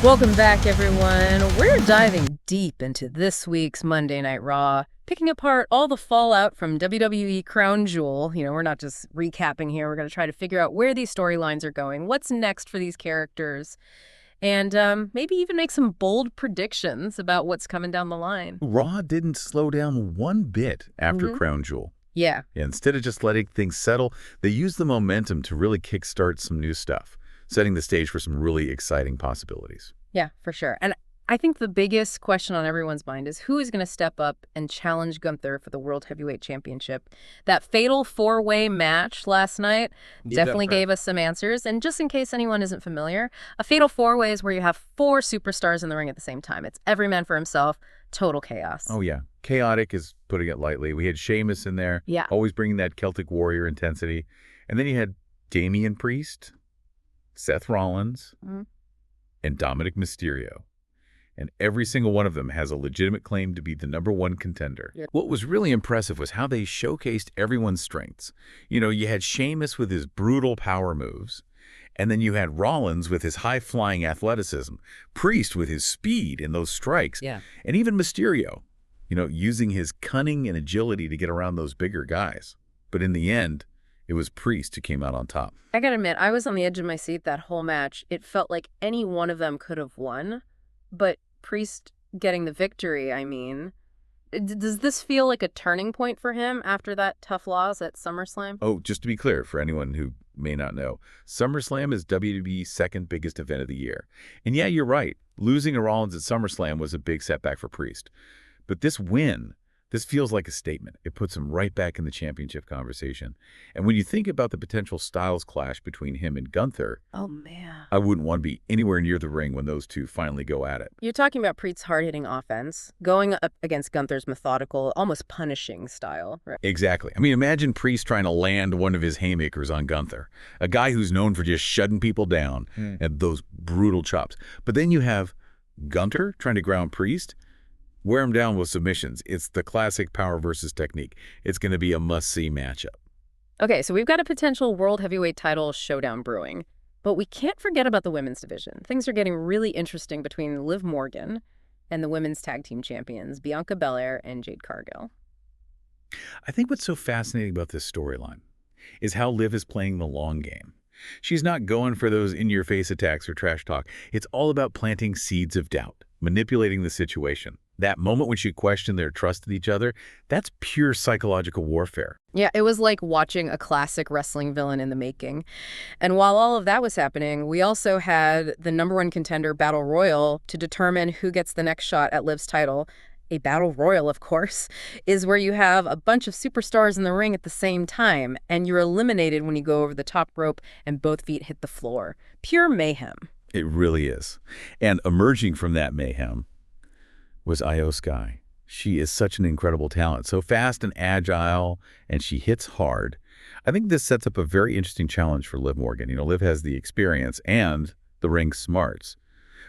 Welcome back, everyone. We're diving deep into this week's Monday Night Raw, picking apart all the fallout from WWE Crown Jewel. We're not just recapping here. We're going to try to figure out where these storylines are going, what's next for these characters, and maybe even make some bold predictions about what's coming down the line. Raw didn't slow down one bit after Crown Jewel. Yeah. Instead of just letting things settle, they used the momentum to really kickstart some new stuff, setting the stage for some really exciting possibilities. Yeah, for sure. And I think the biggest question on everyone's mind is who is going to step up and challenge Gunther for the World Heavyweight Championship. That fatal four-way match last night definitely gave us some answers. And just in case anyone isn't familiar, a fatal four-way is where you have four superstars in the ring at the same time. It's every man for himself, total chaos. Oh, yeah. Chaotic is putting it lightly. We had Sheamus in there, always bringing that Celtic Warrior intensity. And then you had Damian Priest, Seth Rollins, and Dominic Mysterio. And every single one of them has a legitimate claim to be the #1 contender. Yeah. What was really impressive was how they showcased everyone's strengths. You had Sheamus with his brutal power moves, and then you had Rollins with his high-flying athleticism, Priest with his speed and those strikes, and even Mysterio, using his cunning and agility to get around those bigger guys. But in the end, it was Priest who came out on top. I gotta admit, I was on the edge of my seat that whole match. It felt like any one of them could have won, but Priest getting the victory, does this feel like a turning point for him after that tough loss at SummerSlam? Oh, just to be clear, for anyone who may not know, SummerSlam is WWE's second biggest event of the year. And yeah, you're right. Losing to Rollins at SummerSlam was a big setback for Priest. But this win, this feels like a statement. It puts him right back in the championship conversation. And when you think about the potential styles clash between him and Gunther, oh man, I wouldn't want to be anywhere near the ring when those two finally go at it. You're talking about Priest's hard-hitting offense, going up against Gunther's methodical, almost punishing style, right? Exactly. Imagine Priest trying to land one of his haymakers on Gunther, a guy who's known for just shutting people down and those brutal chops. But then you have Gunther trying to ground Priest, wear him down with submissions. It's the classic power versus technique. It's going to be a must-see matchup. Okay, so we've got a potential World Heavyweight title showdown brewing, but we can't forget about the women's division. Things are getting really interesting between Liv Morgan and the women's tag team champions, Bianca Belair and Jade Cargill. I think what's so fascinating about this storyline is how Liv is playing the long game. She's not going for those in-your-face attacks or trash talk. It's all about planting seeds of doubt, manipulating the situation. That moment when she questioned their trust in each other, that's pure psychological warfare. Yeah, it was like watching a classic wrestling villain in the making. And while all of that was happening, we also had the #1 contender battle royal to determine who gets the next shot at Liv's title. A battle royal, of course, is where you have a bunch of superstars in the ring at the same time, and you're eliminated when you go over the top rope and both feet hit the floor. Pure mayhem. It really is. And emerging from that mayhem was Io Sky. She is such an incredible talent, so fast and agile, and she hits hard. I think this sets up a very interesting challenge for Liv Morgan. Liv has the experience and the ring smarts.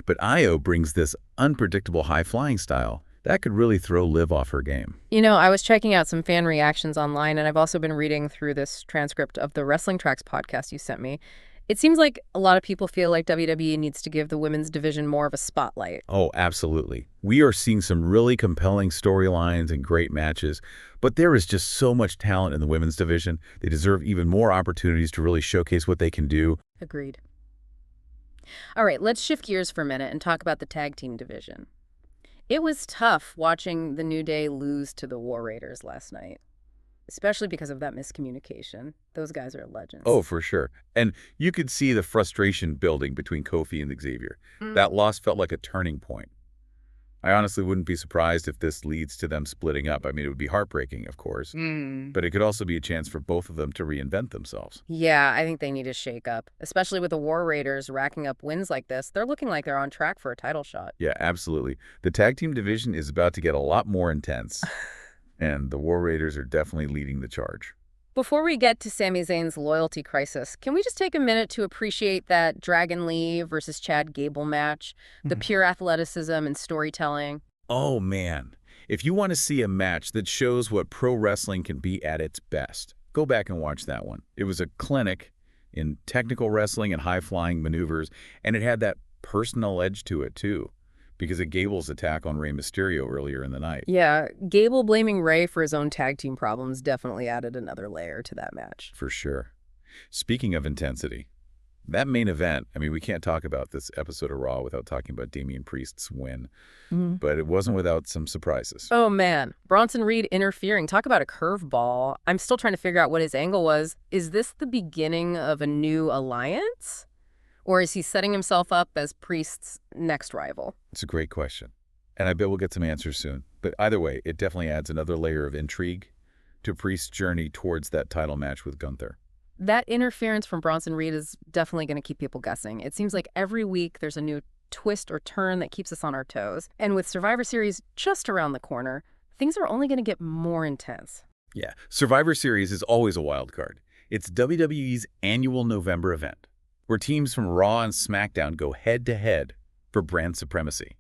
But Io brings this unpredictable high-flying style. That could really throw Liv off her game. I was checking out some fan reactions online, and I've also been reading through this transcript of the Wrestling Tracks podcast you sent me. It seems like a lot of people feel like WWE needs to give the women's division more of a spotlight. Oh, absolutely. We are seeing some really compelling storylines and great matches, but there is just so much talent in the women's division. They deserve even more opportunities to really showcase what they can do. Agreed. All right, let's shift gears for a minute and talk about the tag team division. It was tough watching the New Day lose to the War Raiders last night, especially because of that miscommunication. Those guys are legends. Oh, for sure. And you could see the frustration building between Kofi and Xavier. That loss felt like a turning point. I honestly wouldn't be surprised if this leads to them splitting up. It would be heartbreaking, of course, but it could also be a chance for both of them to reinvent themselves. Yeah, I think they need a shake-up, especially with the War Raiders racking up wins like this. They're looking like they're on track for a title shot. Yeah, absolutely. The tag team division is about to get a lot more intense, and the War Raiders are definitely leading the charge. Before we get to Sami Zayn's loyalty crisis, can we just take a minute to appreciate that Dragon Lee versus Chad Gable match, the pure athleticism and storytelling? Oh, man. If you want to see a match that shows what pro wrestling can be at its best, go back and watch that one. It was a clinic in technical wrestling and high-flying maneuvers, and it had that personal edge to it, too, because of Gable's attack on Rey Mysterio earlier in the night. Yeah, Gable blaming Rey for his own tag team problems definitely added another layer to that match. For sure. Speaking of intensity, that main event, I mean, we can't talk about this episode of Raw without talking about Damian Priest's win, but it wasn't without some surprises. Oh, man. Bronson Reed interfering. Talk about a curveball. I'm still trying to figure out what his angle was. Is this the beginning of a new alliance? Or is he setting himself up as Priest's next rival? It's a great question, and I bet we'll get some answers soon. But either way, it definitely adds another layer of intrigue to Priest's journey towards that title match with Gunther. That interference from Bronson Reed is definitely going to keep people guessing. It seems like every week there's a new twist or turn that keeps us on our toes. And with Survivor Series just around the corner, things are only going to get more intense. Yeah, Survivor Series is always a wild card. It's WWE's annual November event, where teams from Raw and SmackDown go head-to-head for brand supremacy.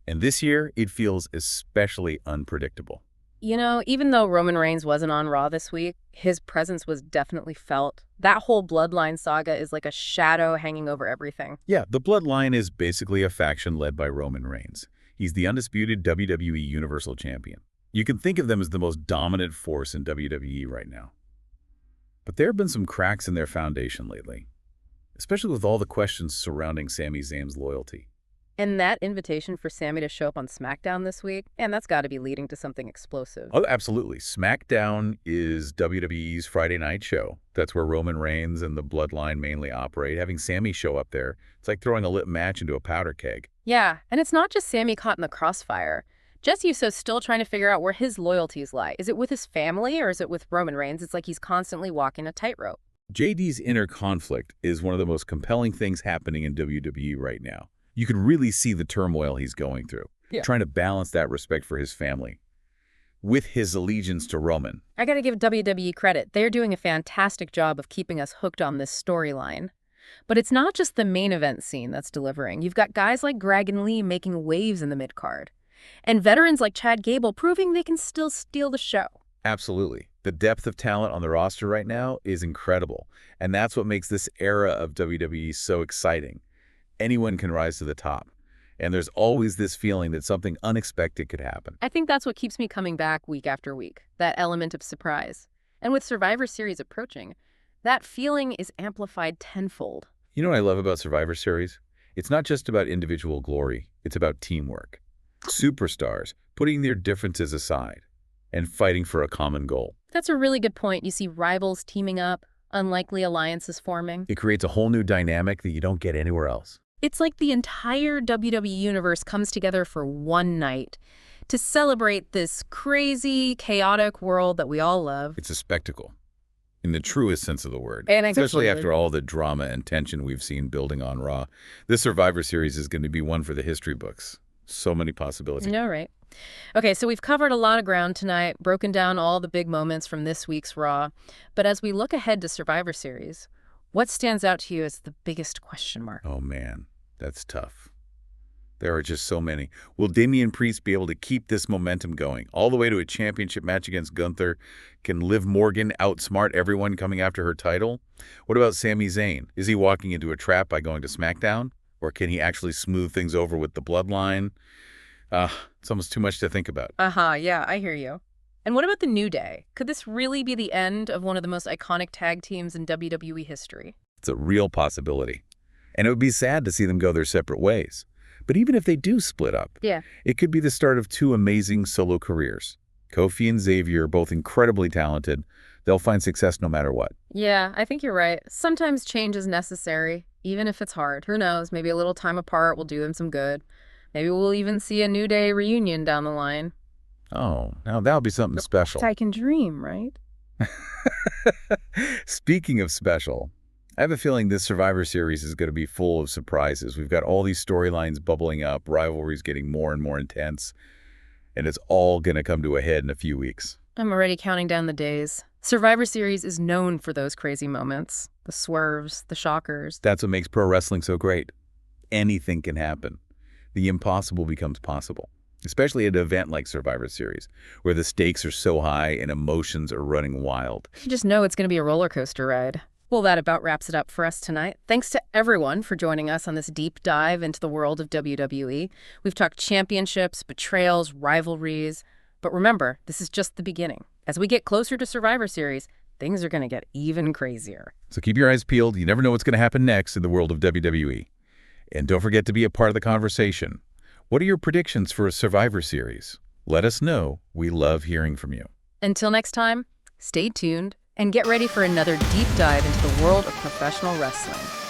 And this year, it feels especially unpredictable. You know, even though Roman Reigns wasn't on Raw this week, his presence was definitely felt. That whole Bloodline saga is like a shadow hanging over everything. Yeah, the Bloodline is basically a faction led by Roman Reigns. He's the undisputed WWE Universal Champion. You can think of them as the most dominant force in WWE right now. But there have been some cracks in their foundation lately, especially with all the questions surrounding Sami Zayn's loyalty. And that invitation for Sami to show up on SmackDown this week, and that's got to be leading to something explosive. Oh, absolutely. SmackDown is WWE's Friday night show. That's where Roman Reigns and the Bloodline mainly operate. Having Sami show up there, it's like throwing a lit match into a powder keg. Yeah, and it's not just Sami caught in the crossfire. Jesse Uso's still trying to figure out where his loyalties lie. Is it with his family or is it with Roman Reigns? It's like he's constantly walking a tightrope. JD's inner conflict is one of the most compelling things happening in WWE right now. You can really see the turmoil he's going through, trying to balance that respect for his family with his allegiance to Roman. I gotta give WWE credit. They're doing a fantastic job of keeping us hooked on this storyline. But it's not just the main event scene that's delivering. You've got guys like Greg and Lee making waves in the mid-card, and veterans like Chad Gable proving they can still steal the show. Absolutely. The depth of talent on the roster right now is incredible, and that's what makes this era of WWE so exciting. Anyone can rise to the top, and there's always this feeling that something unexpected could happen. I think that's what keeps me coming back week after week, that element of surprise. And with Survivor Series approaching, that feeling is amplified tenfold. You know what I love about Survivor Series? It's not just about individual glory, it's about teamwork. Superstars putting their differences aside and fighting for a common goal. That's a really good point. You see rivals teaming up, unlikely alliances forming. It creates a whole new dynamic that you don't get anywhere else. It's like the entire WWE universe comes together for one night to celebrate this crazy, chaotic world that we all love. It's a spectacle, in the truest sense of the word. And especially after all the drama and tension we've seen building on Raw. This Survivor Series is going to be one for the history books. So many possibilities. No, right. Okay, so we've covered a lot of ground tonight, broken down all the big moments from this week's Raw. But as we look ahead to Survivor Series, what stands out to you as the biggest question mark? Oh, man, that's tough. There are just so many. Will Damian Priest be able to keep this momentum going all the way to a championship match against Gunther? Can Liv Morgan outsmart everyone coming after her title? What about Sami Zayn? Is he walking into a trap by going to SmackDown? Or can he actually smooth things over with the Bloodline? It's almost too much to think about. Yeah, I hear you. And what about the New Day? Could this really be the end of one of the most iconic tag teams in WWE history? It's a real possibility. And it would be sad to see them go their separate ways. But even if they do split up, it could be the start of two amazing solo careers. Kofi and Xavier are both incredibly talented. They'll find success no matter what. Yeah, I think you're right. Sometimes change is necessary, even if it's hard. Who knows? Maybe a little time apart will do them some good. Maybe we'll even see a New Day reunion down the line. Oh, now that'll be something special. I can dream, right? Speaking of special, I have a feeling this Survivor Series is going to be full of surprises. We've got all these storylines bubbling up, rivalries getting more and more intense, and it's all going to come to a head in a few weeks. I'm already counting down the days. Survivor Series is known for those crazy moments, the swerves, the shockers. That's what makes pro wrestling so great. Anything can happen. The impossible becomes possible, especially at an event like Survivor Series, where the stakes are so high and emotions are running wild. You just know it's going to be a roller coaster ride. Well, that about wraps it up for us tonight. Thanks to everyone for joining us on this deep dive into the world of WWE. We've talked championships, betrayals, rivalries. But remember, this is just the beginning. As we get closer to Survivor Series, things are going to get even crazier. So keep your eyes peeled. You never know what's going to happen next in the world of WWE. And don't forget to be a part of the conversation. What are your predictions for a Survivor Series? Let us know. We love hearing from you. Until next time, stay tuned and get ready for another deep dive into the world of professional wrestling.